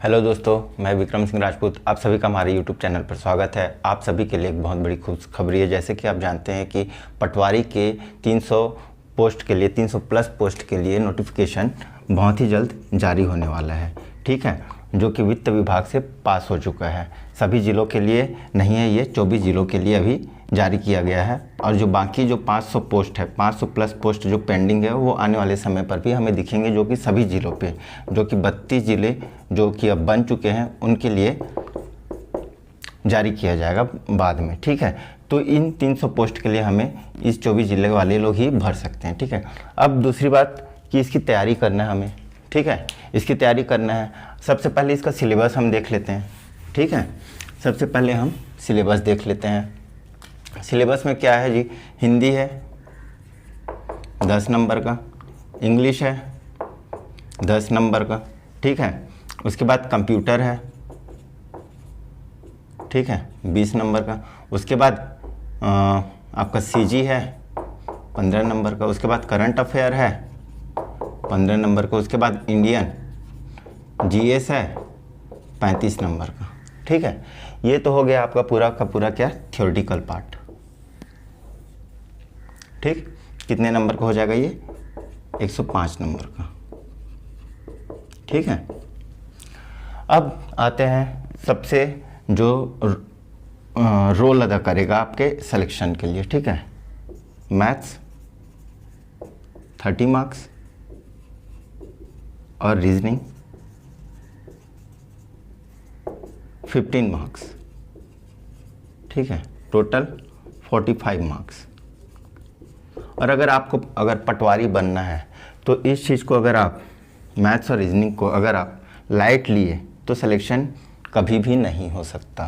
Hello दोस्तों, मैं विक्रम सिंह राजपूत। आप सभी का हमारे यूट्यूब चैनल पर स्वागत है। आप सभी के लिए एक बहुत बड़ी खुशखबरी है। जैसे कि आप जानते हैं कि पटवारी के 300 पोस्ट के लिए 300 प्लस पोस्ट के लिए नोटिफिकेशन बहुत ही जल्द जारी होने वाला है, ठीक है, जो कि वित्त विभाग से पास हो चुका है। सभी ज़िलों के लिए नहीं है, ये 24 ज़िलों के लिए अभी जारी किया गया है। और जो बाकी जो 500 पोस्ट है, 500 प्लस पोस्ट जो पेंडिंग है, वो आने वाले समय पर भी हमें दिखेंगे, जो कि सभी ज़िलों पे, जो कि 32 ज़िले जो कि अब बन चुके हैं उनके लिए जारी किया जाएगा बाद में, ठीक है। तो इन 300 पोस्ट के लिए हमें इस 24 ज़िले वाले लोग ही भर सकते हैं, ठीक है। अब दूसरी बात कि इसकी तैयारी करना है हमें, ठीक है, इसकी तैयारी करना है। सबसे पहले इसका सिलेबस हम देख लेते हैं, ठीक है। सबसे पहले हम सिलेबस देख लेते हैं। सिलेबस में क्या है जी, हिंदी है 10 नंबर का, इंग्लिश है 10 नंबर का, ठीक है। उसके बाद कंप्यूटर है, ठीक है, 20 नंबर का। उसके बाद आपका सीजी है 15 नंबर का। उसके बाद करंट अफेयर है 15 नंबर का। उसके बाद इंडियन जीएस है 35 नंबर का, ठीक है। ये तो हो गया आपका पूरा का पूरा क्या, थ्योरेटिकल पार्ट, ठीक। कितने नंबर का हो जाएगा ये, 105 नंबर का, ठीक है। अब आते हैं सबसे जो रोल अदा करेगा आपके सिलेक्शन के लिए, ठीक है। मैथ्स 30 मार्क्स और रीजनिंग 15 मार्क्स, ठीक है, टोटल 45 मार्क्स। और अगर पटवारी बनना है तो इस चीज़ को अगर आप मैथ्स और रीजनिंग को अगर आप लाइट लिए तो सिलेक्शन कभी भी नहीं हो सकता,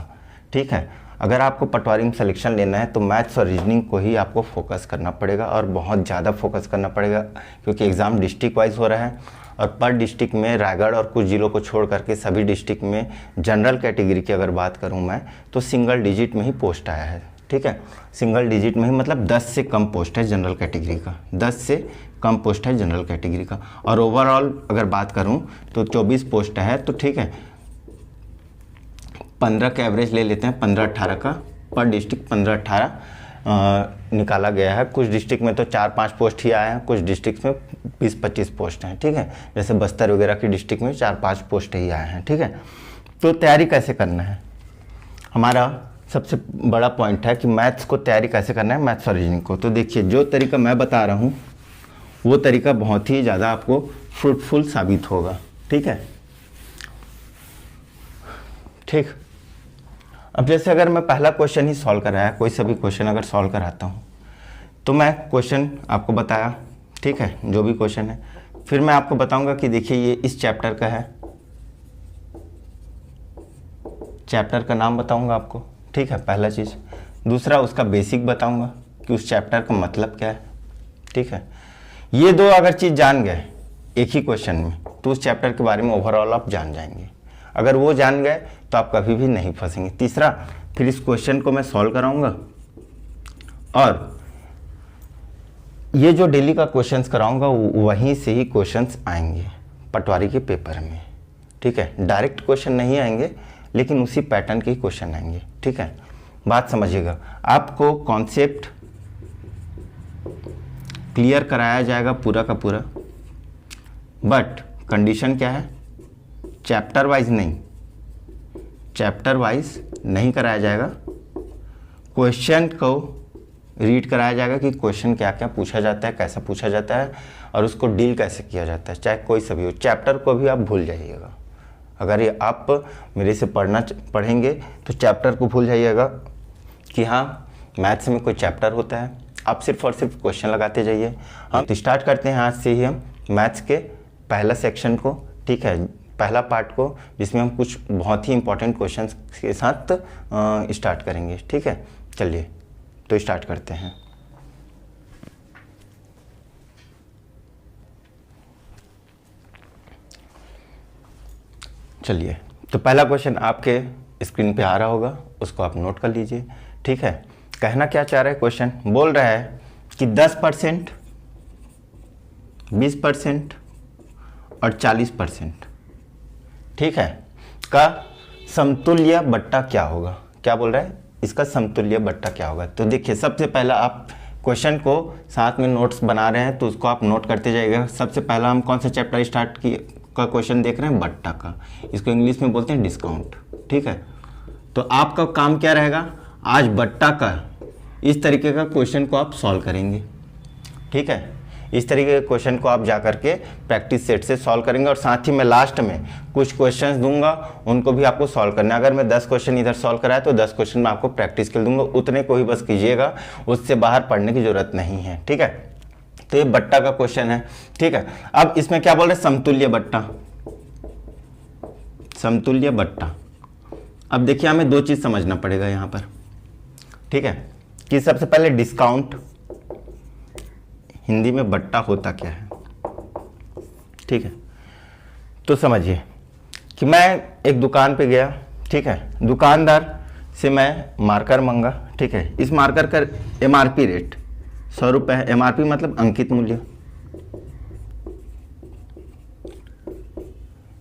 ठीक है। अगर आपको पटवारी में सिलेक्शन लेना है तो मैथ्स और रीजनिंग को ही आपको फोकस करना पड़ेगा, और बहुत ज़्यादा फोकस करना पड़ेगा, क्योंकि एग्ज़ाम डिस्ट्रिक्ट वाइज हो रहा है। और पर डिस्ट्रिक्ट में रायगढ़ और कुछ ज़िलों को छोड़ करके सभी डिस्ट्रिक्ट में जनरल कैटेगरी की अगर बात करूं मैं तो सिंगल डिजिट में ही पोस्ट आया है, ठीक है। सिंगल डिजिट में ही मतलब 10 से कम पोस्ट है जनरल कैटेगरी का, 10 से कम पोस्ट है जनरल कैटेगरी का। और ओवरऑल अगर बात करूं तो 24 पोस्ट है, तो ठीक है, 15 का एवरेज ले लेते हैं, 15-18 का पर डिस्ट्रिक्ट 15-18 निकाला गया है। कुछ डिस्ट्रिक्ट में तो 4-5 पोस्ट ही आए हैं, कुछ डिस्ट्रिक्ट में 20-25 पोस्ट हैं, ठीक है। जैसे बस्तर वगैरह की डिस्ट्रिक्ट में 4-5 पोस्ट ही आए हैं, ठीक है। तो तैयारी कैसे करना है, हमारा सबसे बड़ा पॉइंट है कि मैथ्स को तैयारी कैसे करना है, मैथ्स और रीजनिंग को। तो देखिए, जो तरीका मैं बता रहा हूँ वो तरीका बहुत ही ज़्यादा आपको फ्रूटफुल साबित होगा, ठीक है, ठीक। अब जैसे अगर मैं पहला क्वेश्चन ही सॉल्व कराया, कोई सा भी क्वेश्चन अगर सॉल्व कराता हूँ तो मैं क्वेश्चन आपको बताया, ठीक है, जो भी क्वेश्चन है, फिर मैं आपको बताऊंगा कि देखिए ये इस चैप्टर का है, चैप्टर का नाम बताऊंगा आपको, ठीक है, पहला चीज़। दूसरा, उसका बेसिक बताऊंगा कि उस चैप्टर का मतलब क्या है, ठीक है। ये दो अगर चीज़ जान गए एक ही क्वेश्चन में तो उस चैप्टर के बारे में ओवरऑल आप जान जाएंगे। अगर वो जान गए तो आप कभी भी नहीं फंसेंगे। तीसरा, फिर इस क्वेश्चन को मैं सॉल्व कराऊंगा, और ये जो डेली का क्वेश्चंस कराऊंगा वहीं से ही क्वेश्चंस आएंगे पटवारी के पेपर में, ठीक है। डायरेक्ट क्वेश्चन नहीं आएंगे, लेकिन उसी पैटर्न के ही क्वेश्चन आएंगे, ठीक है। बात समझिएगा, आपको कॉन्सेप्ट क्लियर कराया जाएगा पूरा का पूरा, बट कंडीशन क्या है, चैप्टर वाइज नहीं कराया जाएगा। क्वेश्चन को रीड कराया जाएगा कि क्वेश्चन क्या क्या पूछा जाता है, कैसा पूछा जाता है, और उसको डील कैसे किया जाता है, चाहे कोई सा भी हो। चैप्टर को भी आप भूल जाइएगा। अगर ये आप मेरे से पढ़ेंगे तो चैप्टर को भूल जाइएगा कि हाँ मैथ्स में कोई चैप्टर होता है। आप सिर्फ और सिर्फ क्वेश्चन लगाते जाइए। हम तो स्टार्ट करते हैं आज से ही हम मैथ्स के पहला सेक्शन को, ठीक है, पहला पार्ट को, जिसमें हम कुछ बहुत ही इंपॉर्टेंट क्वेश्चंस के साथ स्टार्ट करेंगे, ठीक है। चलिए तो स्टार्ट करते हैं। चलिए, तो पहला क्वेश्चन आपके स्क्रीन पे आ रहा होगा, उसको आप नोट कर लीजिए, ठीक है। कहना क्या चाह रहा है, क्वेश्चन बोल रहा है कि 10%, 20% और 40%, ठीक है। का समतुल्य बट्टा क्या होगा। क्या बोल रहा है, इसका समतुल्य बट्टा क्या होगा। तो देखिए सबसे पहला आप क्वेश्चन को साथ में नोट्स बना रहे हैं तो उसको आप नोट करते जाइएगा। सबसे पहला हम कौन सा चैप्टर स्टार्ट की का क्वेश्चन देख रहे हैं, बट्टा का। इसको इंग्लिश में बोलते हैं डिस्काउंट। ठीक है, तो आपका काम क्या रहेगा, आज बट्टा का इस तरीके का क्वेश्चन को आप सॉल्व करेंगे। ठीक है, इस तरीके के क्वेश्चन को आप जा करके प्रैक्टिस सेट से सॉल्व करेंगे और साथ ही मैं लास्ट में कुछ क्वेश्चंस दूंगा, उनको भी आपको सॉल्व करना है। अगर मैं 10 क्वेश्चन इधर सॉल्व कराया तो 10 क्वेश्चन मैं आपको प्रैक्टिस के लिए दूंगा, उतने को ही बस कीजिएगा, उससे बाहर पढ़ने की जरूरत नहीं है। ठीक है, तो ये बट्टा का क्वेश्चन है। ठीक है, अब इसमें क्या बोल रहे हैं, समतुल्य बट्टा। समतुल्य बट्टा, अब देखिए हमें दो चीज समझना पड़ेगा यहां पर। ठीक है, कि सबसे पहले डिस्काउंट, हिंदी में बट्टा होता क्या है। ठीक है, तो समझिए कि मैं एक दुकान पे गया। ठीक है, दुकानदार से मैं मार्कर मांगा। ठीक है, इस मार्कर का एमआरपी रेट 100 रुपये है। एमआरपी मतलब अंकित मूल्य।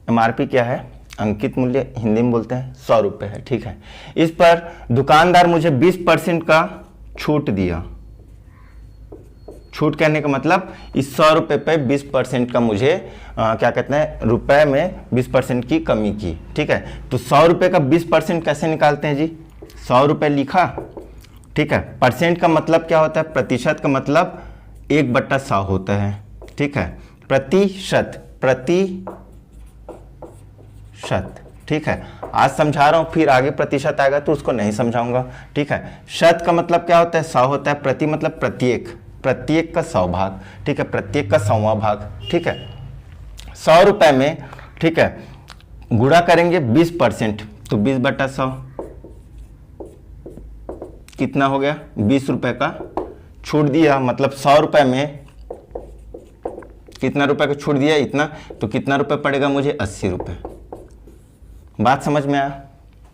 एमआरपी क्या है, अंकित मूल्य, हिंदी में बोलते हैं 100 रुपये है। ठीक है, इस पर दुकानदार मुझे 20% का छूट दिया। छूट कहने का मतलब इस 100 रुपये पे 20% का मुझे क्या कहते हैं, रुपए में 20% की कमी की। ठीक है, तो 100 रुपये का 20% कैसे निकालते हैं जी, 100 रुपये लिखा। ठीक है, परसेंट का मतलब क्या होता है, प्रतिशत का मतलब 1/100 होता है। ठीक है, प्रतिशत, प्रतिशत। ठीक है, आज समझा रहा हूं, फिर आगे प्रतिशत आएगा तो उसको नहीं समझाऊंगा। ठीक है, शत का मतलब क्या होता है, 100 होता है। प्रति मतलब प्रत्येक, प्रत्येक का 100 भाग। ठीक है, प्रत्येक का 100वां भाग। ठीक है, 100 रुपए में, ठीक है, गुणा करेंगे 20%, तो 20/100 कितना हो गया, 20 रुपए का छूट दिया। मतलब 100 रुपए में कितना रुपए का छूट दिया, इतना, तो कितना रुपए पड़ेगा मुझे, 80 रुपए। बात समझ में आया।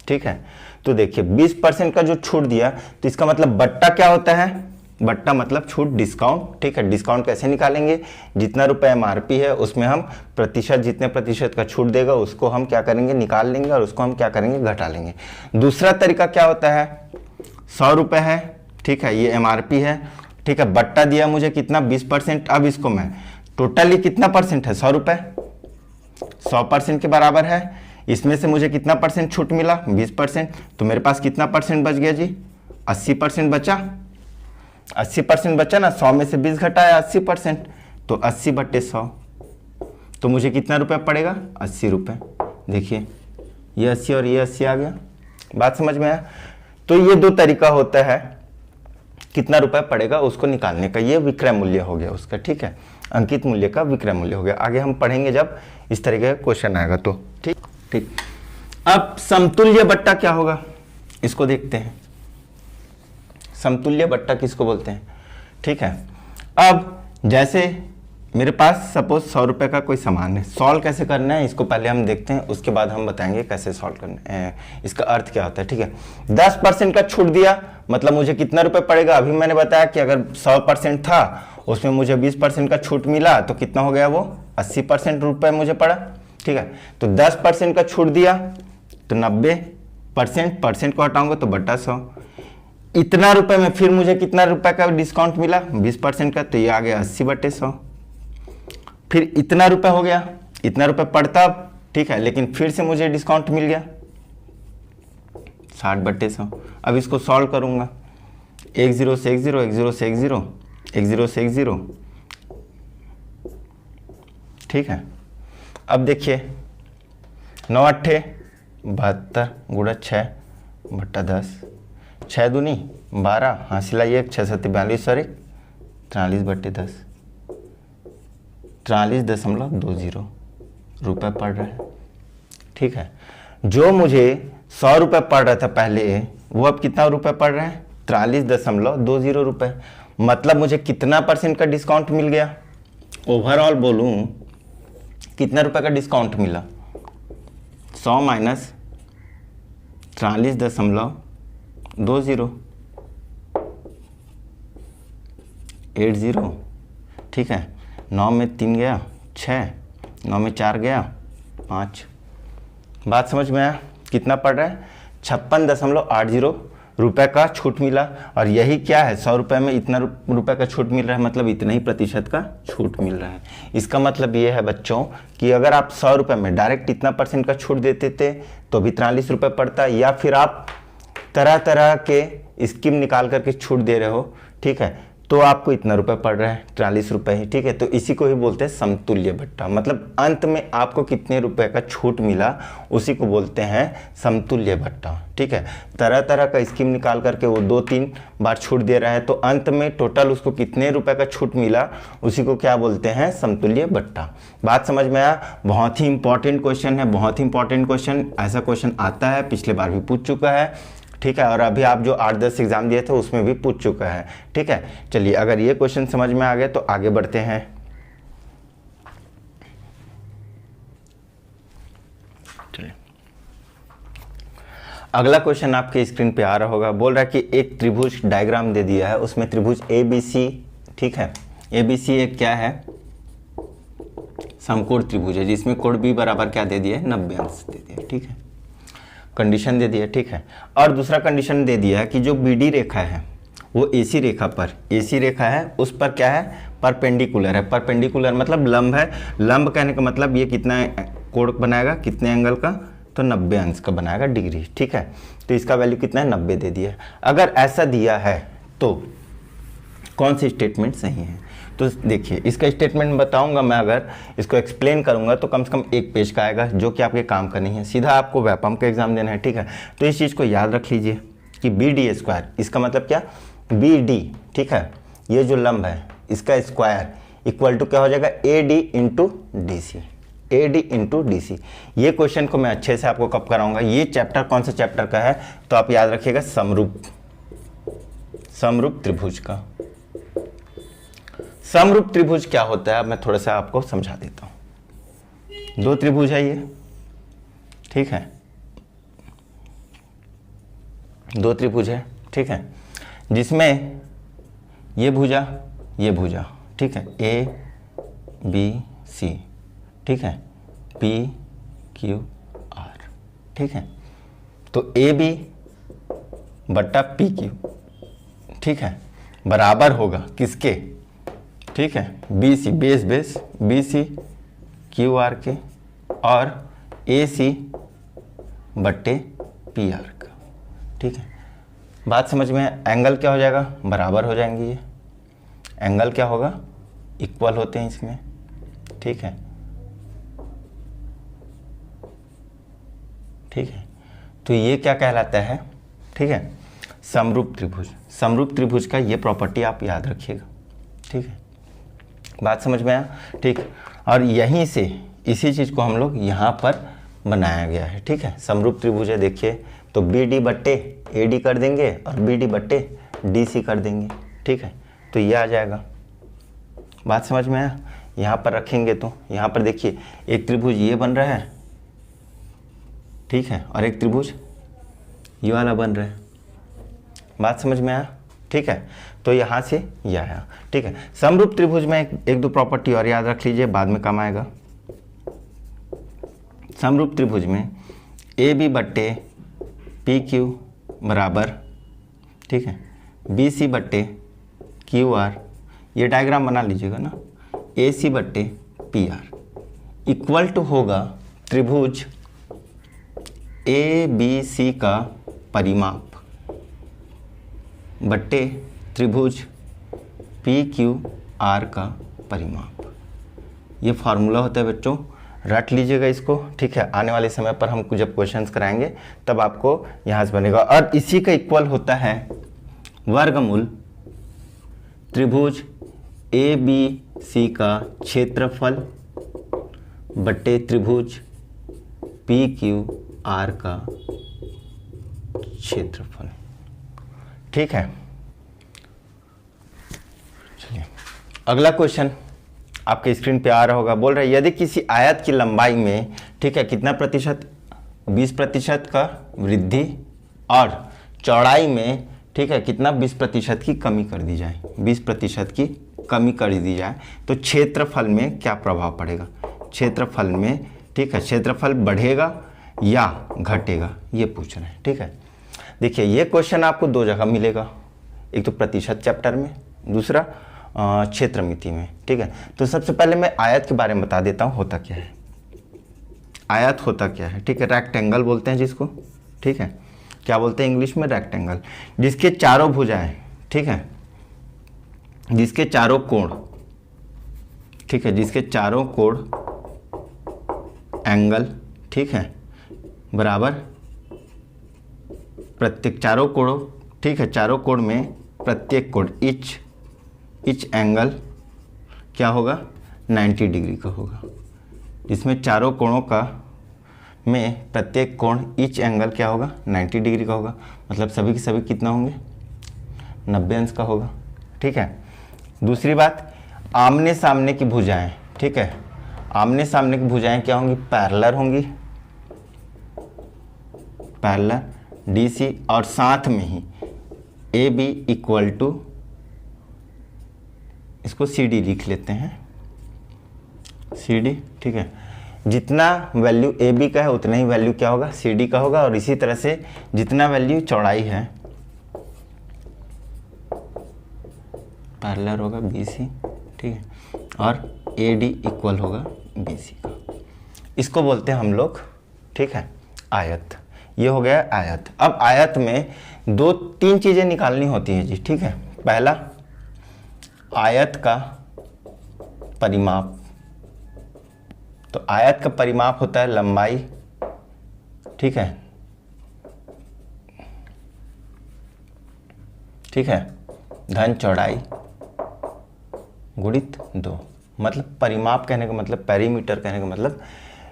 ठीक है, तो देखिए 20% का जो छूट दिया, तो इसका मतलब बट्टा क्या होता है, बट्टा मतलब छूट, डिस्काउंट। ठीक है, डिस्काउंट कैसे निकालेंगे, जितना रुपए एमआरपी है उसमें हम प्रतिशत, जितने प्रतिशत का छूट देगा उसको हम क्या करेंगे, निकाल लेंगे और उसको हम क्या करेंगे, घटा लेंगे। दूसरा तरीका क्या होता है, 100 रुपए है। ठीक है, ये एमआरपी है। ठीक है, बट्टा दिया मुझे कितना, 20%। अब इसको मैं टोटली कितना परसेंट है, 100 रुपए, 100% के बराबर है। इसमें से मुझे कितना परसेंट छूट मिला, 20%। तो मेरे पास कितना परसेंट बच गया जी, 80% बचा। 80% बचा ना, 100 में से 20 घटाया 80%, तो 80/100। तो मुझे कितना रुपए पड़ेगा, 80 रुपये। देखिए ये 80 और ये 80 आ गया। बात समझ में आया। तो ये दो तरीका होता है कितना रुपए पड़ेगा उसको निकालने का। ये विक्रय मूल्य हो गया उसका। ठीक है, अंकित मूल्य का विक्रय मूल्य हो गया। आगे हम पढ़ेंगे जब इस तरीके का क्वेश्चन आएगा तो। ठीक ठीक, अब समतुल्य बट्टा क्या होगा, इसको देखते हैं। समतुल्य बट्टा किसको बोलते हैं। ठीक है, अब जैसे मेरे पास सपोज 100 रुपये का कोई सामान है, सॉल्व कैसे करना है इसको पहले हम देखते हैं, उसके बाद हम बताएंगे कैसे सॉल्व करना है, इसका अर्थ क्या होता है। ठीक है, 10% का छूट दिया, मतलब मुझे कितना रुपए पड़ेगा। अभी मैंने बताया कि अगर 100% था उसमें मुझे 20% का छूट मिला, तो कितना हो गया वो, 80% रुपये मुझे पड़ा। ठीक है, तो 10% का छूट दिया तो 90%, परसेंट को हटाऊंगा तो बटा 100। इतना रुपए में फिर मुझे कितना रुपए का डिस्काउंट मिला, 20% का, तो ये आ गया 80/100। फिर इतना रुपए हो गया, इतना रुपए पड़ता अब। ठीक है, लेकिन फिर से मुझे डिस्काउंट मिल गया 60/100। अब इसको सॉल्व करूंगा, 1 0 से 1 0, 1 0 से 1 0, 1 0 से 1 0। ठीक है, अब देखिए 9 8 72 गुणा 6/10, 6 दूनी 12, हासिल आई 1, 6 7 42 और 1 43/10, 43.20 रुपये पड़ रहा है। ठीक है, जो मुझे 100 रुपये पड़ रहा था पहले, वो अब कितना रुपये पड़ रहा है, 43.20 रुपये। मतलब मुझे कितना परसेंट का डिस्काउंट मिल गया, ओवरऑल बोलूं कितना रुपए का डिस्काउंट मिला, 100 माइनस 43.20 80। ठीक है, 9 में 3 गया 6, 9 में 4 गया 5, बात समझ में आया? कितना पड़ रहा है? 56.80 रुपये का छूट मिला। और यही क्या है, 100 रुपये में इतना रुपये का छूट मिल रहा है, मतलब इतना ही प्रतिशत का छूट मिल रहा है। इसका मतलब ये है बच्चों कि अगर आप 100 रुपये में डायरेक्ट इतना % का छूट देते थे तो भी 43 रुपये पड़ता, या फिर आप तरह तरह के स्कीम निकाल करके छूट दे रहे हो, ठीक है, तो आपको इतना रुपए पड़ रहा है, 43 रुपये ही, ठीक है। तो इसी को ही बोलते हैं समतुल्य भत्ता, मतलब अंत में आपको कितने रुपए का छूट मिला उसी को बोलते हैं समतुल्य भत्ता, ठीक है। तरह तरह का स्कीम निकाल करके वो 2-3 बार छूट दे रहा है, तो अंत में टोटल उसको कितने रुपए का छूट मिला उसी को क्या बोलते हैं, समतुल्य भत्ता। बात समझ में आया? बहुत ही इंपॉर्टेंट क्वेश्चन है, बहुत ही इंपॉर्टेंट क्वेश्चन। ऐसा क्वेश्चन आता है, पिछले बार भी पूछ चुका है, ठीक है, और अभी आप जो 8-10 एग्जाम दिए थे उसमें भी पूछ चुका है, ठीक है। चलिए, अगर ये क्वेश्चन समझ में आ गए तो आगे बढ़ते हैं। चलिए, अगला क्वेश्चन आपके स्क्रीन पे आ रहा होगा। बोल रहा है कि एक त्रिभुज डायग्राम दे दिया है, उसमें त्रिभुज ABC, ठीक है, ABC एक क्या है, समकोण त्रिभुज है, जिसमें कोण B बराबर क्या दे दिया है, 90 अंश दे दिया है, ठीक है, कंडीशन दे दिया, ठीक है। और दूसरा कंडीशन दे दिया है कि जो BD रेखा है वो AC रेखा पर, AC रेखा है उस पर क्या है, परपेंडिकुलर है। परपेंडिकुलर मतलब लंब है। लंब कहने का मतलब ये कितना कोण बनाएगा, कितने एंगल का, तो 90 अंश का बनाएगा, डिग्री, ठीक है। तो इसका वैल्यू कितना है, 90 दे दिया है। अगर ऐसा दिया है तो कौन सी स्टेटमेंट सही है? तो देखिए, इसका स्टेटमेंट बताऊंगा मैं, अगर इसको एक्सप्लेन करूंगा तो कम से कम 1 पेज का आएगा, जो कि आपके काम का नहीं है, सीधा आपको व्यापम का एग्जाम देना है, ठीक है। तो इस चीज़ को याद रख लीजिए कि BD², इसका मतलब क्या, BD, ठीक है, ये जो लंब है इसका स्क्वायर इक्वल टू क्या हो जाएगा, AD into DC, AD into DC। ये क्वेश्चन को मैं अच्छे से आपको कब कराऊंगा, ये चैप्टर कौन सा चैप्टर का है, तो आप याद रखिएगा समरूप त्रिभुज का। समरूप त्रिभुज क्या होता है, अब मैं थोड़ा सा आपको समझा देता हूं। 2 त्रिभुज है ये, ठीक है, 2 त्रिभुज है, ठीक है, जिसमें ये भुजा, ठीक है, ABC, ठीक है, PQR, ठीक है। तो AB बट्टा PQ, ठीक है, बराबर होगा किसके, ठीक है, BC, बेस BC QR के, और AC बट्टे PR का, ठीक है। बात समझ में? एंगल क्या हो जाएगा, बराबर हो जाएंगे, ये एंगल क्या होगा, इक्वल होते हैं इसमें, ठीक है, ठीक है। तो ये क्या कहलाता है, ठीक है, समरूप त्रिभुज। समरूप त्रिभुज का ये प्रॉपर्टी आप याद रखिएगा, ठीक है। बात समझ में आया, ठीक। और यहीं से इसी चीज़ को हम लोग यहाँ पर बनाया गया है, ठीक है। समरूप त्रिभुज है, देखिए, तो BD बट्टे AD कर देंगे और BD बट्टे DC कर देंगे, ठीक है। तो ये आ जाएगा। बात समझ में आया? यहाँ पर रखेंगे तो यहाँ पर देखिए, एक त्रिभुज ये बन रहा है, ठीक है, और एक त्रिभुज ये वाला बन रहा है। बात समझ में आया, ठीक है। तो यहाँ से यह आया, ठीक है। समरूप त्रिभुज में एक दो प्रॉपर्टी और याद रख लीजिए, बाद में काम आएगा। समरूप त्रिभुज में AB बट्टे PQ बराबर, ठीक है, BC बट्टे QR, ये डायग्राम बना लीजिएगा ना, AC बट्टे PR इक्वल टू होगा त्रिभुज ABC का परिमाप बट्टे त्रिभुज PQR का परिमाप। ये फार्मूला होता है बच्चों, रट लीजिएगा इसको, ठीक है। आने वाले समय पर हम जब क्वेश्चंस कराएंगे तब आपको यहाँ से बनेगा। और इसी का इक्वल होता है वर्गमूल त्रिभुज ABC का क्षेत्रफल बट्टे त्रिभुज PQR का क्षेत्रफल, ठीक है। चलिए, अगला क्वेश्चन आपके स्क्रीन पे आ रहा होगा। बोल रहा है यदि किसी आयत की लंबाई में, ठीक है, कितना प्रतिशत, 20% का वृद्धि, और चौड़ाई में, ठीक है, कितना 20% की कमी कर दी जाए, 20% की कमी कर दी जाए, तो क्षेत्रफल में क्या प्रभाव पड़ेगा। क्षेत्रफल में, ठीक है, क्षेत्रफल बढ़ेगा या घटेगा, ये पूछ रहे हैं। ठीक है, देखिए ये क्वेश्चन आपको दो जगह मिलेगा, एक तो प्रतिशत चैप्टर में, दूसरा क्षेत्र मिति में। ठीक है, तो सबसे पहले मैं आयत के बारे में बता देता हूँ होता क्या है। आयत होता क्या है? ठीक है, रेक्टेंगल बोलते हैं जिसको। ठीक है, क्या बोलते हैं इंग्लिश में? रेक्टेंगल, जिसके चारों भुजाएं, ठीक है, जिसके चारों कोण, ठीक है, जिसके चारों कोण एंगल, ठीक है, बराबर प्रत्येक चारों कोणों, ठीक है, चारों कोण में प्रत्येक कोण इच एंगल क्या होगा? 90 डिग्री का होगा। जिसमें चारों कोणों का में प्रत्येक कोण इच एंगल क्या होगा? 90 डिग्री का होगा। मतलब सभी के सभी कितना होंगे? 90 अंश का होगा। ठीक है, दूसरी बात, आमने सामने की भुजाएं, ठीक है, आमने सामने की भुजाएं क्या होंगी? पैरेलल होंगी, पैरेलल DC, और साथ में ही AB इक्वल टू, इसको CD लिख लेते हैं, CD। ठीक है, जितना वैल्यू AB का है उतना ही वैल्यू क्या होगा? CD का होगा। और इसी तरह से जितना वैल्यू चौड़ाई है पैरेलल होगा BC, ठीक है, और AD इक्वल होगा BC का। इसको बोलते हैं हम लोग, ठीक है, आयत। ये हो गया आयत। अब आयत में दो तीन चीज़ें निकालनी होती हैं जी। ठीक है, पहला आयत का परिमाप। तो आयत का परिमाप होता है लंबाई, ठीक है, ठीक है, धन चौड़ाई गुणित 2। मतलब परिमाप कहने का मतलब, पेरीमीटर कहने का मतलब,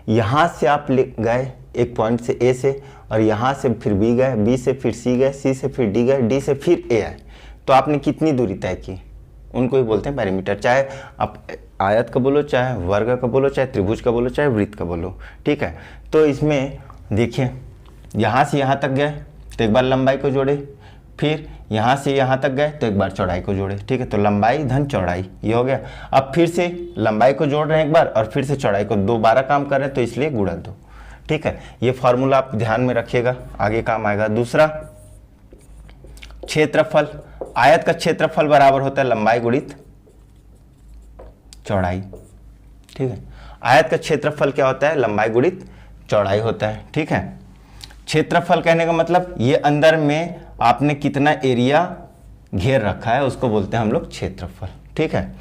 यहाँ से आप ले गए एक पॉइंट से A से, और यहाँ से फिर B गए, B से फिर C गए, C से फिर D गए, D से फिर A आए, तो आपने कितनी दूरी तय की, उनको ही बोलते हैं पेरीमीटर। चाहे आप आयत का बोलो, चाहे वर्ग का बोलो, चाहे त्रिभुज का बोलो, चाहे वृत्त का बोलो। ठीक है, तो इसमें देखिए यहाँ से यहाँ तक गए तो एक बार लंबाई को जोड़े, फिर यहाँ से यहाँ तक गए तो एक बार चौड़ाई को जोड़े। ठीक है, तो लंबाई धन चौड़ाई ये हो गया। अब फिर से लंबाई को जोड़ रहे हैं एक बार, और फिर से चौड़ाई को, दोबारा काम कर रहे हैं तो इसलिए गुणा 2। ठीक है, ये फॉर्मूला आप ध्यान में रखिएगा, आगे काम आएगा। दूसरा क्षेत्रफल, आयत का क्षेत्रफल बराबर होता है लंबाई गुणित चौड़ाई। ठीक है, आयत का क्षेत्रफल क्या होता है? लंबाई गुणित चौड़ाई होता है। ठीक है, क्षेत्रफल कहने का मतलब ये अंदर में आपने कितना एरिया घेर रखा है उसको बोलते हैं हम लोग क्षेत्रफल। ठीक है,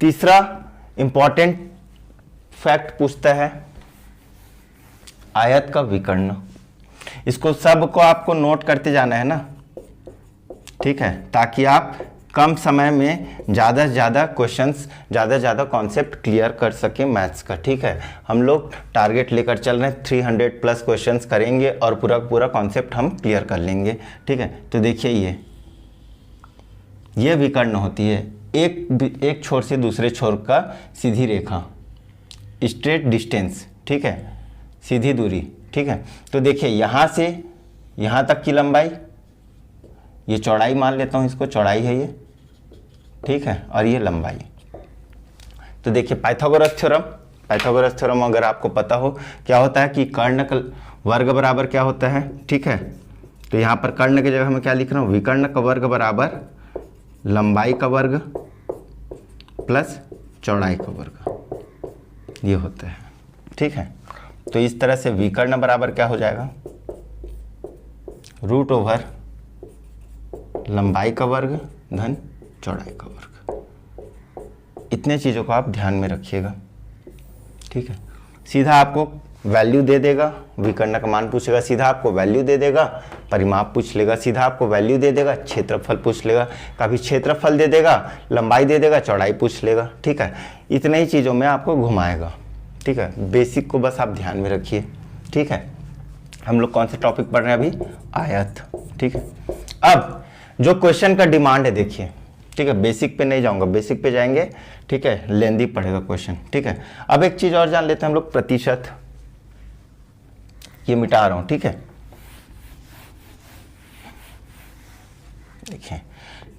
तीसरा इंपॉर्टेंट फैक्ट पूछता है आयत का विकर्ण। इसको सबको आपको नोट करते जाना है ना, ठीक है, ताकि आप कम समय में ज़्यादा से ज़्यादा क्वेश्चंस, ज़्यादा से ज़्यादा कॉन्सेप्ट क्लियर कर सकें मैथ्स का। ठीक है, हम लोग टारगेट लेकर चल रहे हैं, 300 प्लस क्वेश्चंस करेंगे और पूरा पूरा कॉन्सेप्ट हम क्लियर कर लेंगे। ठीक है, तो देखिए ये विकर्ण होती है एक छोर से दूसरे छोर का सीधी रेखा, स्ट्रेट डिस्टेंस। ठीक है, सीधी दूरी। ठीक है, तो देखिए यहाँ से यहाँ तक की लंबाई, ये चौड़ाई मान लेता हूँ, इसको चौड़ाई है ये, ठीक है, और ये लंबाई। तो देखिए पाइथागोरस थ्योरम अगर आपको पता हो क्या होता है कि कर्ण का वर्ग बराबर क्या होता है। ठीक है, तो यहाँ पर कर्ण की जगह मैं क्या लिख रहा हूँ? विकर्ण का वर्ग बराबर लंबाई का वर्ग प्लस चौड़ाई का वर्ग, ये होता है। ठीक है, तो इस तरह से विकर्ण बराबर क्या हो जाएगा? रूट ओवर लंबाई का वर्ग धन चौड़ाई का वर्ग। इतने चीज़ों को आप ध्यान में रखिएगा। ठीक है, सीधा आपको वैल्यू दे देगा, विकर्ण का मान पूछेगा, सीधा आपको वैल्यू दे देगा, परिमाप पूछ लेगा, सीधा आपको वैल्यू दे देगा, क्षेत्रफल पूछ लेगा, कभी क्षेत्रफल दे देगा, लंबाई दे देगा, चौड़ाई पूछ लेगा। ठीक है, इतने ही चीज़ों में आपको घुमाएगा। ठीक है, बेसिक को बस आप ध्यान में रखिए। ठीक है, हम लोग कौन सा टॉपिक पढ़ रहे हैं अभी? आयत। ठीक है, अब जो क्वेश्चन का डिमांड है देखिए, ठीक है, बेसिक पे नहीं जाऊंगा, बेसिक पे जाएंगे, ठीक है, लेंदी पड़ेगा क्वेश्चन। ठीक है, अब एक चीज और जान लेते हैं हम लोग, प्रतिशत। ये मिटा रहा हूं, ठीक है, देखिए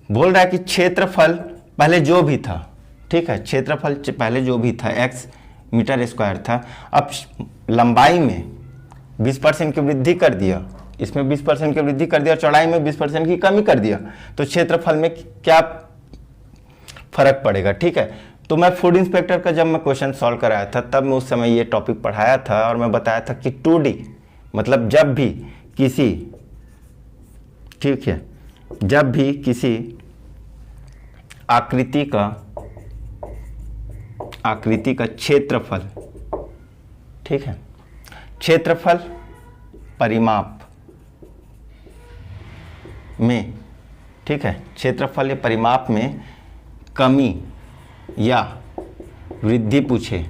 बोल रहा है कि क्षेत्रफल पहले जो भी था, ठीक है, क्षेत्रफल पहले जो भी था x मीटर स्क्वायर था, अब लंबाई में 20% की वृद्धि कर दिया, इसमें 20% की वृद्धि कर दिया और चौड़ाई में 20% की कमी कर दिया, तो क्षेत्रफल में क्या फर्क पड़ेगा। ठीक है, तो मैं फूड इंस्पेक्टर का जब मैं क्वेश्चन सॉल्व कराया था तब मैं उस समय ये टॉपिक पढ़ाया था और मैं बताया था कि 2D मतलब जब भी किसी, ठीक है, जब भी किसी आकृति का क्षेत्रफल, ठीक है, क्षेत्रफल परिमाप में, ठीक है, क्षेत्रफल या परिमाप में कमी या वृद्धि पूछे,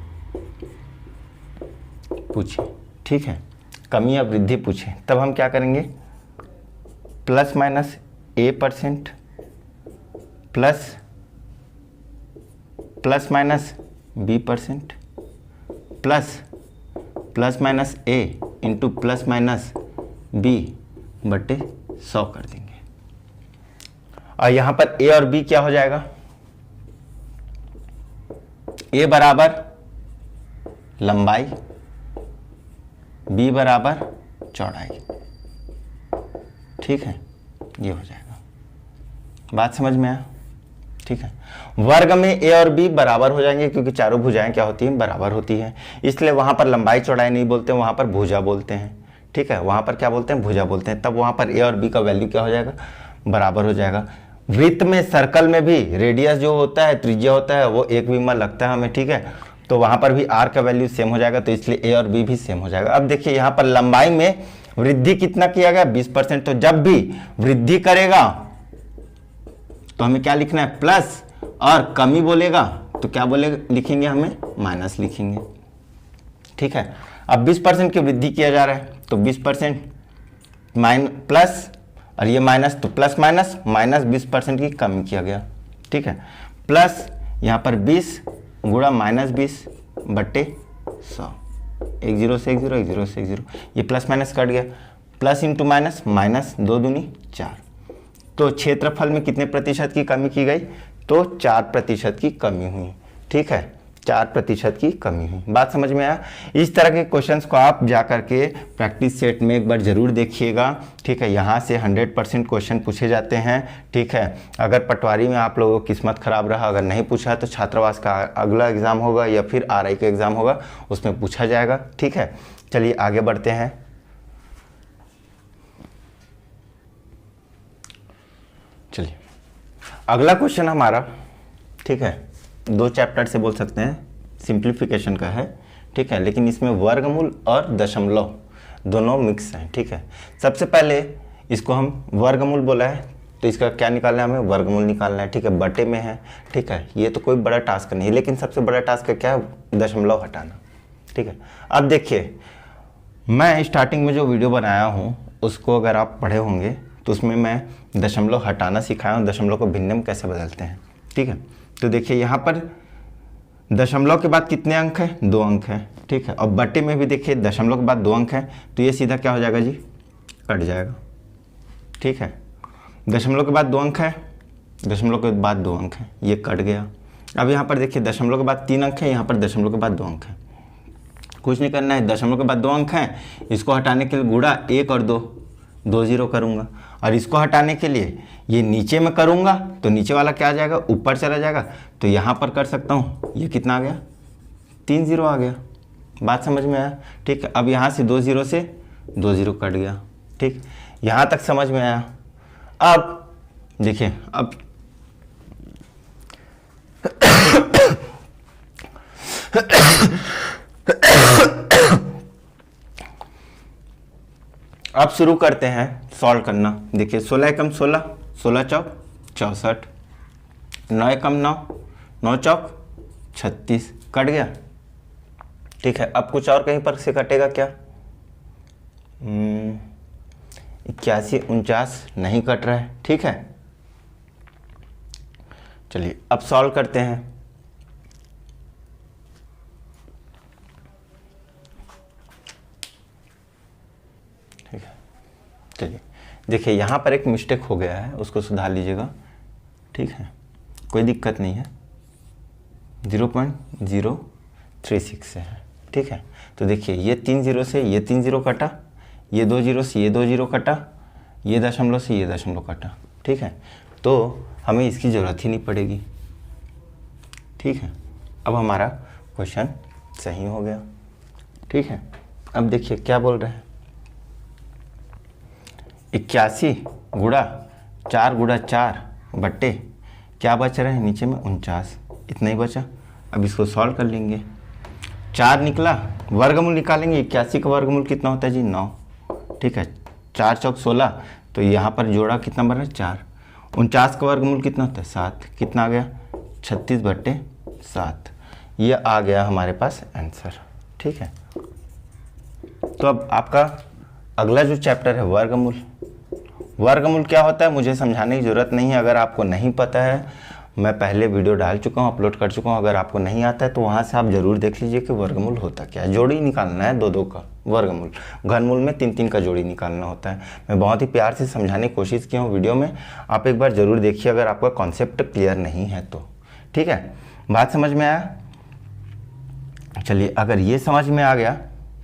ठीक है, कमी या वृद्धि पूछे, तब हम क्या करेंगे, plus minus a% plus minus b% plus minus a into plus minus b बटे 100 कर देंगे। और यहाँ पर a और b क्या हो जाएगा, a बराबर लंबाई, b बराबर चौड़ाई, ठीक है, ये हो जाएगा। बात समझ में आया, ठीक है। वर्ग में a और b बराबर हो जाएंगे क्योंकि चारों भुजाएं क्या होती हैं, बराबर होती हैं, इसलिए वहां पर लंबाई चौड़ाई नहीं बोलते, वहां पर भुजा बोलते हैं, ठीक है, वहां पर क्या बोलते हैं, भुजा बोलते हैं। तब वहां पर a और b का वैल्यू क्या हो जाएगा, बराबर हो जाएगा। वृत्त में, सर्कल में भी रेडियस जो होता है, त्रिज्या होता है, वो एक विमा लगता है हमें, ठीक है, तो वहां पर भी r का वैल्यू सेम हो जाएगा, तो इसलिए a और b भी सेम हो जाएगा। अब देखिए यहाँ पर लंबाई में वृद्धि कितना किया गया, 20%, तो जब भी वृद्धि करेगा तो हमें क्या लिखना है, प्लस, और कमी बोलेगा तो क्या बोलेगा, लिखेंगे हमें माइनस लिखेंगे, ठीक है। अब 20% की वृद्धि किया जा रहा है तो 20% प्लस, और ये माइनस, तो प्लस माइनस माइनस 20% की कमी किया गया, ठीक है, प्लस यहाँ पर 20 गुणा माइनस 20 बट्टे 100, एक जीरो से एक जीरो, एक जीरो से एक जीरो, ये प्लस माइनस कट गया, प्लस इंटू माइनस, माइनस 2 दूनी 4, तो क्षेत्रफल में कितने प्रतिशत की कमी की गई, तो 4% की कमी हुई, ठीक है, 4% की कमी हुई। बात समझ में आया। इस तरह के क्वेश्चंस को आप जा करके प्रैक्टिस सेट में एक बार ज़रूर देखिएगा, ठीक है, यहाँ से 100% क्वेश्चन पूछे जाते हैं, ठीक है। अगर पटवारी में आप लोगों की किस्मत खराब रहा, अगर नहीं पूछा तो छात्रावास का अगला एग्ज़ाम होगा या फिर RI का एग्ज़ाम होगा, उसमें पूछा जाएगा, ठीक है। चलिए आगे बढ़ते हैं। चलिए अगला क्वेश्चन हमारा, ठीक है, 2 चैप्टर से बोल सकते हैं, सिंप्लीफिकेशन का है, ठीक है, लेकिन इसमें वर्गमूल और दशमलव दोनों मिक्स हैं, ठीक है। सबसे पहले इसको हम वर्गमूल बोला है तो इसका क्या निकालना है, हमें वर्गमूल निकालना है, ठीक है, बटे में है, ठीक है, ये तो कोई बड़ा टास्क नहीं है, लेकिन सबसे बड़ा टास्क क्या है, दशमलव हटाना, ठीक है। अब देखिए मैं स्टार्टिंग में जो वीडियो बनाया हूँ उसको अगर आप पढ़े होंगे तो उसमें मैं दशमलव हटाना सिखाया हूँ, दशमलव को भिन्न में कैसे बदलते हैं, ठीक है। तो देखिए यहाँ पर दशमलव के बाद कितने अंक हैं, 2 अंक हैं, ठीक है, और बटे में भी देखिए दशमलव के बाद 2 अंक हैं, तो ये सीधा क्या हो जाएगा जी, कट जाएगा, ठीक है। दशमलव के बाद 2 अंक है, दशमलव के बाद 2 अंक हैं, ये कट गया। अब यहाँ पर देखिए दशमलव के बाद 3 अंक है, यहाँ पर दशमलव के बाद 2 अंक है, कुछ नहीं करना है, दशमलव के बाद 2 अंक हैं, इसको हटाने के लिए गुणा 1 और 2 0 करूँगा, और इसको हटाने के लिए ये नीचे में करूँगा तो नीचे वाला क्या आ जाएगा, ऊपर चला जाएगा, तो यहाँ पर कर सकता हूँ, ये कितना आ गया, 3 0 आ गया। बात समझ में आया, ठीक है। अब यहाँ से 2 0 से 2 0 कट गया, ठीक, यहाँ तक समझ में आया। अब देखिए अब अब शुरू करते हैं सॉल्व करना। देखिए 16 एकम 16, 16 चौक 64, 9 एकम 9, 9 चौक 36, कट गया, ठीक है। अब कुछ और कहीं पर से कटेगा क्या, 81 49 नहीं कट रहा है, ठीक है। चलिए अब सॉल्व करते हैं। ठीक है, चलिए देखिए यहाँ पर एक मिस्टेक हो गया है, उसको सुधार लीजिएगा, ठीक है, कोई दिक्कत नहीं है। 0.036 से है, ठीक है। तो देखिए ये 3 जीरो से ये 3 जीरो कटा, ये 2 जीरो से ये 2 जीरो कटा, ये दशमलव से ये दशमलव कटा, ठीक है। तो हमें इसकी ज़रूरत ही नहीं पड़ेगी, ठीक है। अब हमारा क्वेश्चन सही हो गया, ठीक है। अब देखिए क्या बोल रहे हैं, 81 गुणा 4 गुणा 4 बट्टे क्या बच रहे हैं नीचे में 49, इतना ही बचा। अब इसको सॉल्व कर लेंगे, 4 निकला, वर्गमूल निकालेंगे। 81 का वर्गमूल कितना होता है जी 9, ठीक है। 4 चौक 16, तो यहाँ पर जोड़ा कितना बना 4। 49 का वर्गमूल कितना होता है 7, कितना आ गया 36/7। ये आ गया हमारे पास आंसर, ठीक है। तो अब आपका अगला जो चैप्टर है वर्गमूल। वर्गमूल क्या होता है मुझे समझाने की ज़रूरत नहीं है, अगर आपको नहीं पता है मैं पहले वीडियो डाल चुका हूँ, अपलोड कर चुका हूँ। अगर आपको नहीं आता है तो वहाँ से आप ज़रूर देख लीजिए कि वर्गमूल होता क्या है। जोड़ी निकालना है 2-2 का वर्गमूल, घनमूल में 3-3 का जोड़ी निकालना होता है। मैं बहुत ही प्यार से समझाने की कोशिश किया हूँ वीडियो में, आप एक बार ज़रूर देखिए अगर आपका कॉन्सेप्ट क्लियर नहीं है तो, ठीक है। बात समझ में आया? चलिए अगर ये समझ में आ गया,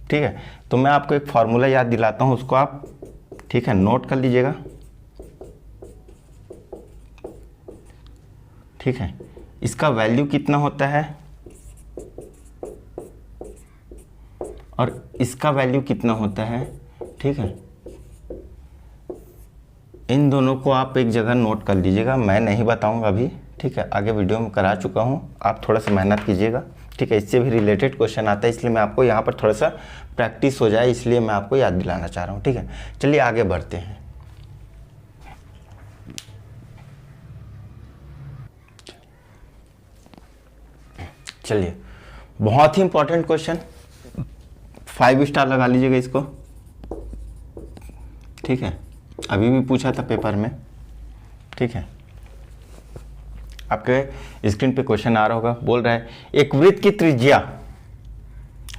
ठीक है, तो मैं आपको एक फार्मूला याद दिलाता हूँ, उसको आप, ठीक है, नोट कर लीजिएगा, ठीक है। इसका वैल्यू कितना होता है और इसका वैल्यू कितना होता है, ठीक है। इन दोनों को आप एक जगह नोट कर लीजिएगा, मैं नहीं बताऊंगा अभी, ठीक है। आगे वीडियो में करा चुका हूं, आप थोड़ा सा मेहनत कीजिएगा, ठीक है। इससे भी रिलेटेड क्वेश्चन आता है, इसलिए मैं आपको यहाँ पर थोड़ा सा प्रैक्टिस हो जाए, इसलिए मैं आपको याद दिलाना चाह रहा हूँ, ठीक है। चलिए आगे बढ़ते हैं। चलिए बहुत ही इंपॉर्टेंट क्वेश्चन, 5 स्टार लगा लीजिएगा इसको, ठीक है। अभी भी पूछा था पेपर में, ठीक है। आपके स्क्रीन पे क्वेश्चन आ रहा होगा, बोल रहा है एक वृत्त की त्रिज्या,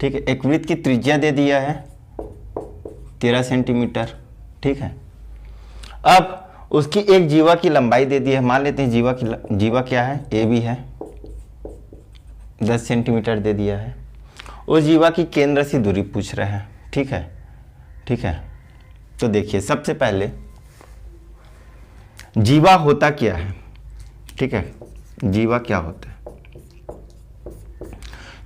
ठीक है, एक वृत्त की त्रिज्या दे दिया है 13 सेंटीमीटर, ठीक है। अब उसकी एक जीवा की लंबाई दे दी है, मान लेते हैं जीवा क्या है, ए बी है, 10 सेंटीमीटर दे दिया है। उस जीवा की केंद्र से दूरी पूछ रहे हैं, ठीक है, ठीक है। तो देखिए सबसे पहले जीवा होता क्या है, ठीक है, जीवा क्या होता है।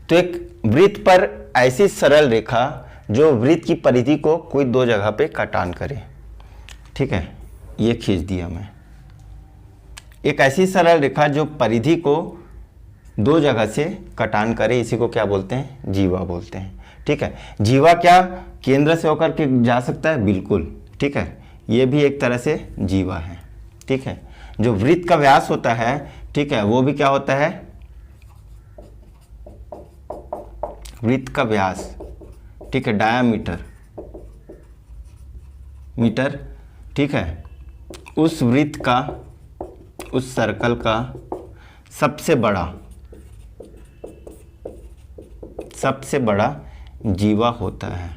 तो एक वृत्त पर ऐसी सरल रेखा जो वृत्त की परिधि को कोई 2 जगह पे काटान करे, ठीक है, ये खींच दिया मैं। एक ऐसी सरल रेखा जो परिधि को 2 जगह से कटान करे, इसी को क्या बोलते हैं, जीवा बोलते हैं, ठीक है। जीवा क्या केंद्र से होकर के जा सकता है, बिल्कुल, ठीक है। ये भी एक तरह से जीवा है, ठीक है। जो वृत्त का व्यास होता है, ठीक है, वो भी क्या होता है, वृत्त का व्यास, ठीक है, डायामीटर, मीटर, ठीक है। उस वृत्त का, उस सर्कल का सबसे बड़ा जीवा होता है,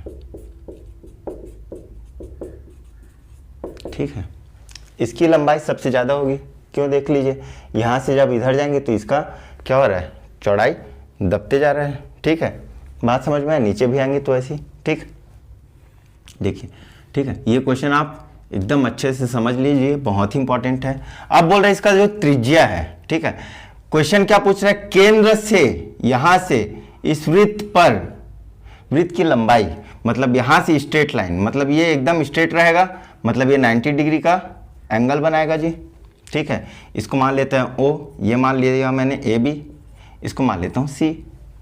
ठीक है। इसकी लंबाई सबसे ज़्यादा होगी, क्यों, देख लीजिए, यहाँ से जब इधर जाएंगे तो इसका क्या हो रहा है, चौड़ाई दबते जा रहा है, ठीक है। बात समझ में आए? नीचे भी आएंगे तो ऐसी, ठीक, देखिए, ठीक है। ये क्वेश्चन आप एकदम अच्छे से समझ लीजिए, बहुत ही इंपॉर्टेंट है। अब बोल रहे हैं इसका जो त्रिज्या है, ठीक है, क्वेश्चन क्या पूछ रहा है, केंद्र से, यहां से इस वृत्त पर, वृत्त की लंबाई, मतलब यहां से स्ट्रेट लाइन, मतलब ये एकदम स्ट्रेट रहेगा, मतलब ये 90 डिग्री का एंगल बनाएगा जी, ठीक है। इसको मान लेते हैं ओ, ये मान लिया मैंने ए बी, इसको मान लेता हूँ सी,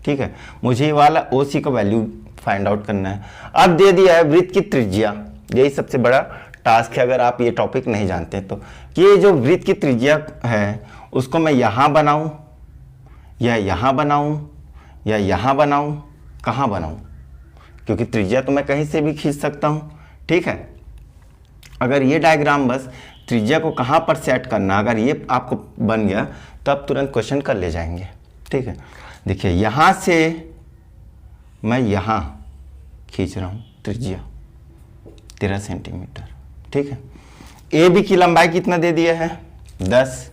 ठीक है। मुझे ये वाला ओ सी का वैल्यू फाइंड आउट करना है। अब दे दिया है वृत्त की त्रिज्या, यही सबसे बड़ा टास्क है अगर आप ये टॉपिक नहीं जानते तो, कि ये जो वृत्त की त्रिज्या है उसको मैं यहाँ बनाऊँ या यहाँ बनाऊँ या यहाँ बनाऊँ, कहाँ बनाऊँ, क्योंकि त्रिज्या तो मैं कहीं से भी खींच सकता हूँ, ठीक है। अगर ये डायग्राम बस त्रिज्या को कहाँ पर सेट करना, अगर ये आपको बन गया तो आप तुरंत क्वेश्चन कर ले जाएंगे, ठीक है। देखिए यहाँ से मैं यहाँ खींच रहा हूँ त्रिज्या 13 सेंटीमीटर, ठीक है। ए बी की लंबाई कितना दे दिया है 10,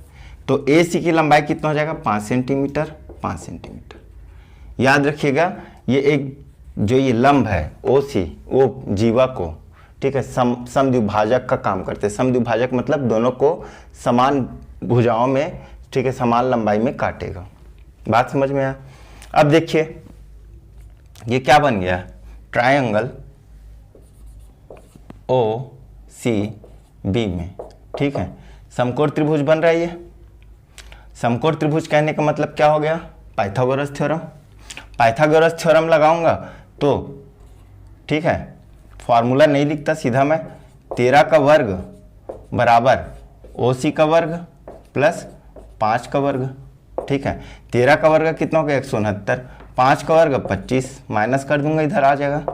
तो ए सी की लंबाई कितना हो जाएगा 5 सेंटीमीटर, 5 सेंटीमीटर। याद रखिएगा ये एक जो ये लंब है OC वो जीवा को, ठीक है, समद्विभाजक का काम करते हैं। समद्विभाजक मतलब दोनों को समान भुजाओं में, ठीक है, समान लंबाई में काटेगा। बात समझ में आया? अब देखिए ये क्या बन गया, ट्रायंगल OCB में, ठीक है, समकोण त्रिभुज बन रहा है। ये समकोण त्रिभुज कहने का मतलब क्या हो गया, पाइथागोरस थ्योरम। पाइथागोरस थ्योरम लगाऊंगा तो, ठीक है, फॉर्मूला नहीं लिखता सीधा मैं, 13 का वर्ग बराबर OC का वर्ग प्लस 5 का वर्ग, ठीक है। 13 का वर्ग कितना हो गया 169, 5 का वर्ग 25, माइनस कर दूंगा इधर आ जाएगा,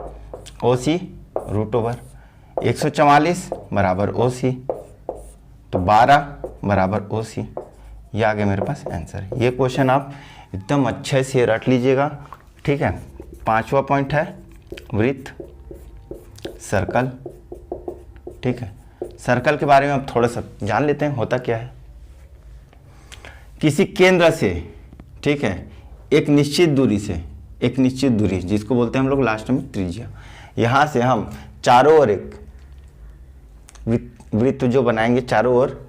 OC रूट ओवर 144 बराबर OC, तो 12 बराबर OC। ये आ गया मेरे पास आंसर। ये क्वेश्चन आप एकदम अच्छे से रट लीजिएगा, ठीक है। 5वां पॉइंट है वृत्त, सर्कल, ठीक है। सर्कल के बारे में अब थोड़ा सा जान लेते हैं, होता क्या है। किसी केंद्र से, ठीक है, एक निश्चित दूरी से, एक निश्चित दूरी जिसको बोलते हैं हम लोग लास्ट में त्रिज्या, यहाँ से हम चारों ओर एक वृत्त जो बनाएंगे, चारों ओर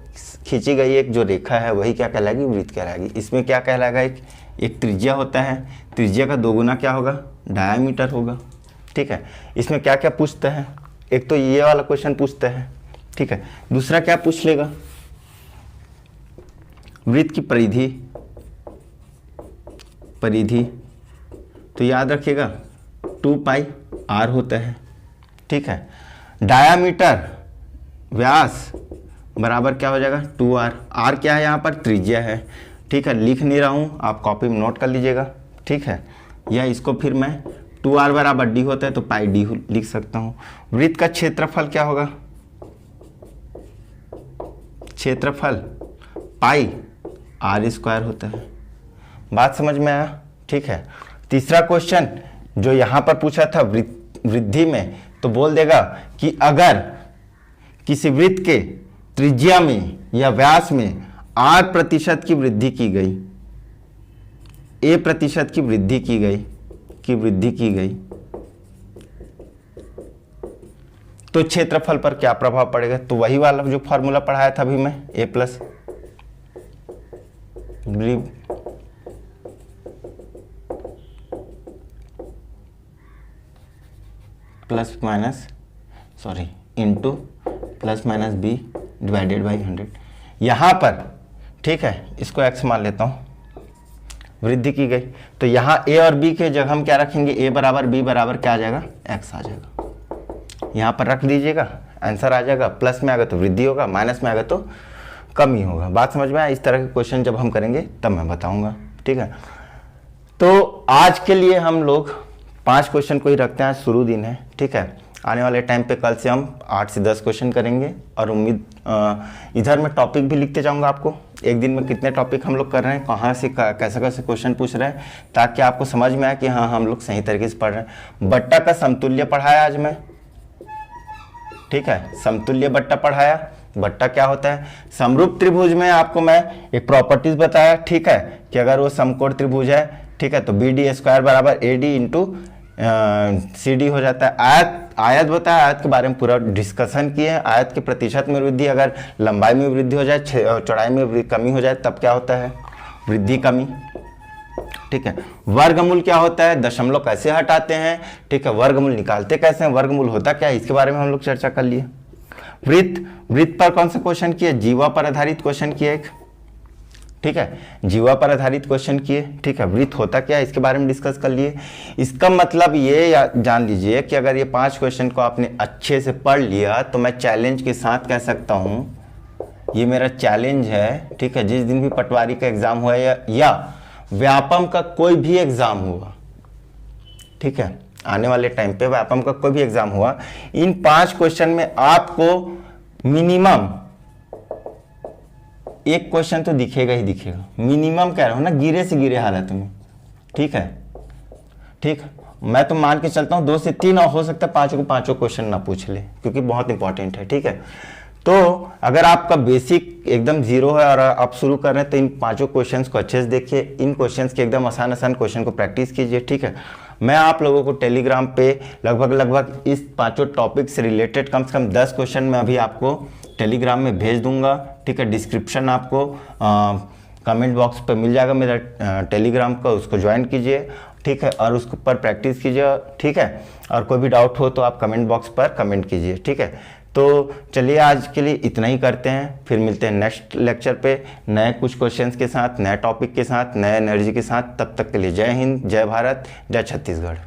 खींची गई एक जो रेखा है वही क्या कहलाएगी, वृत्त कहलाएगी। इसमें क्या कहलाएगा, एक त्रिज्या होता है, त्रिज्या का दोगुना क्या होगा, डायामीटर होगा, ठीक है। इसमें क्या क्या पूछता है, एक तो ये वाला क्वेश्चन पूछता है, ठीक है। दूसरा क्या पूछ लेगा, वृत्त की परिधि, परिधि तो याद रखिएगा 2 पाई r होता है, ठीक है। डायामीटर व्यास बराबर क्या हो जाएगा 2r, r क्या है यहाँ पर, त्रिज्या है, ठीक है। लिख नहीं रहा हूँ, आप कॉपी में नोट कर लीजिएगा, ठीक है। या इसको फिर मैं 2r बराबर d होता है तो पाई d लिख सकता हूँ। वृत्त का क्षेत्रफल क्या होगा, क्षेत्रफल पाई r² होता है। बात समझ में आया, ठीक है। तीसरा क्वेश्चन जो यहाँ पर पूछा था वृद्धि में, तो बोल देगा कि अगर किसी वृत्त के त्रिज्या में या व्यास में r% की वृद्धि की गई, a% की वृद्धि की गई तो क्षेत्रफल पर क्या प्रभाव पड़ेगा। तो वही वाला जो फॉर्मूला पढ़ाया था अभी मैं, a plus plus minus into plus minus b divided by 100। यहाँ पर, ठीक है, इसको x मान लेता हूँ, वृद्धि की गई तो यहाँ a और b के जगह हम क्या रखेंगे, a बराबर b बराबर क्या आ जाएगा, x आ जाएगा। यहाँ पर रख दीजिएगा, आंसर आ जाएगा। प्लस में आएगा तो वृद्धि होगा, माइनस में आएगा तो कमी होगा। बात समझ में आया। इस तरह के क्वेश्चन जब हम करेंगे तब मैं बताऊंगा, ठीक है। तो आज के लिए हम लोग 5 क्वेश्चन को ही रखते हैं, आज शुरू दिन है, ठीक है। आने वाले टाइम पे कल से हम 8 से 10 क्वेश्चन करेंगे और इधर मैं टॉपिक भी लिखते जाऊंगा आपको, एक दिन में कितने टॉपिक हम लोग कर रहे हैं, कहाँ से कैसे कैसे क्वेश्चन पूछ रहे हैं, ताकि आपको समझ में आए कि हाँ हम लोग सही तरीके से पढ़ रहे हैं। बट्टा का समतुल्य पढ़ाया आज मैं, ठीक है, समतुल्य बट्टा पढ़ाया। बट्टा क्या होता है, समरूप त्रिभुज में आपको मैं एक प्रॉपर्टीज बताया, ठीक है, कि अगर वो समकोण त्रिभुज है, ठीक है, तो BD² बराबर AD इंटू CD हो जाता है। आयत बताया, आयत के बारे में पूरा डिस्कशन किए हैं। आयत के प्रतिशत में वृद्धि, अगर लंबाई में वृद्धि हो जाए, चौड़ाई में कमी हो जाए, तब क्या होता है, वृद्धि कमी, ठीक है। वर्गमूल क्या होता है, दशमलव कैसे हटाते हैं, ठीक है, वर्गमूल निकालते कैसे हैं, वर्गमूल होता क्या है, इसके बारे में हम लोग चर्चा कर लिए। वृत्त पर कौन सा क्वेश्चन किए, जीवा पर आधारित क्वेश्चन किए एक, ठीक है, जीवा पर आधारित क्वेश्चन किए, ठीक है। वृत्त होता क्या है इसके बारे में डिस्कस कर लिए। इसका मतलब ये जान लीजिए कि अगर ये 5 क्वेश्चन को आपने अच्छे से पढ़ लिया तो मैं चैलेंज के साथ कह सकता हूँ, ये मेरा चैलेंज है, ठीक है। जिस दिन भी पटवारी का एग्जाम हुआ या व्यापम का कोई भी एग्जाम हुआ, ठीक है, आने वाले टाइम पे व्यापम का कोई भी एग्जाम हुआ, इन 5 क्वेश्चन में आपको मिनिमम एक क्वेश्चन तो दिखेगा ही दिखेगा, मिनिमम कह रहा हूं ना, गिरे से गिरे हालत में, ठीक है, ठीक। मैं तो मान के चलता हूं 2 से 3 और हो सकता है 5 को 5 क्वेश्चन ना पूछ ले, क्योंकि बहुत इंपॉर्टेंट है, ठीक है। तो अगर आपका बेसिक एकदम 0 है और आप शुरू कर रहे हैं तो इन 5 क्वेश्चंस को अच्छे से देखिए, इन क्वेश्चंस के एकदम आसान क्वेश्चन को प्रैक्टिस कीजिए, ठीक है। मैं आप लोगों को टेलीग्राम पे लगभग इस पांचों टॉपिक से रिलेटेड कम से कम 10 क्वेश्चन मैं अभी आपको टेलीग्राम में भेज दूंगा। ठीक है, डिस्क्रिप्शन आपको कमेंट बॉक्स पर मिल जाएगा मेरा टेलीग्राम का, उसको ज्वाइन कीजिए। ठीक है, और उसके ऊपर प्रैक्टिस कीजिए। ठीक है, और कोई भी डाउट हो तो आप कमेंट बॉक्स पर कमेंट कीजिए। ठीक है, तो चलिए आज के लिए इतना ही करते हैं, फिर मिलते हैं नेक्स्ट लेक्चर पे नए कुछ क्वेश्चंस के साथ, नए टॉपिक के साथ, नए एनर्जी के साथ। तब तक के लिए जय हिंद, जय भारत, जय छत्तीसगढ़।